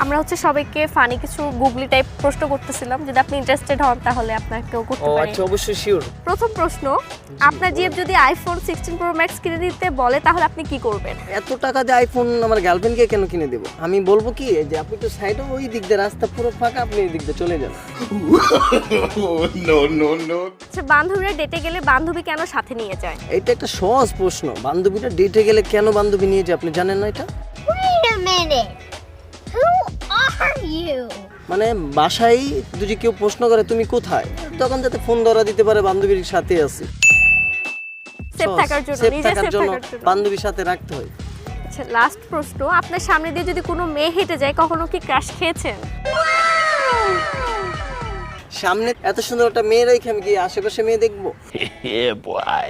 আমরা হচ্ছে সবাইকে ফানি কিছু গুগলি টাইপ প্রশ্ন করতেছিলাম, যদি আপনি ইন্টারেস্টেড হন তাহলে আপনাকেও করতে ও পারি। আচ্ছা, অবশ্যই শিওর। প্রথম প্রশ্ন, আপনার জিএফ যদি আইফোন 16 প্রো ম্যাক্স কিনে দিতে বলে তাহলে আপনি কি করবেন? এত টাকা দিয়ে আইফোন আমার গার্লফ্রেন্ডকে কেন কিনে দেবো? আমি বলবো কি যে আপনি তো সাইডে ওই দিক দিয়ে রাস্তা পুরো ফাঁকা, আপনি এই দিক দিয়ে চলে যান। আচ্ছা, বান্ধবীরা ডেটে গেলে বান্ধবী কেন সাথে নিয়ে যায়? এটা একটা সহজ প্রশ্ন। বান্ধবীটা ডেটে গেলে কেন বান্ধবী নিয়ে যায় আপনি জানেন না এটা? Wait a minute. Who are you? মানে বাসায় যদি কেউ প্রশ্ন করে তুমি কোথায়, তখন যাতে ফোন ধরা দিতে পারে বান্ধবীর সাথে আছি। সেফ থাকার জন্য, সেফ নিজে থাকার সেফ জন্য থাকার জন্য। বান্ধবীর সাথে রাখতে হয়। আচ্ছা, লাস্ট প্রশ্ন, আপনার সামনে দিয়ে যদি কোনো মেয়ে হেঁটে যায় কখনো কি ক্রাশ খেয়েছেন? সামনে এত সুন্দর একটা মেয়ে রেখে আমি কি আশেপাশে মেয়ে দেখবো? Yeah, boy.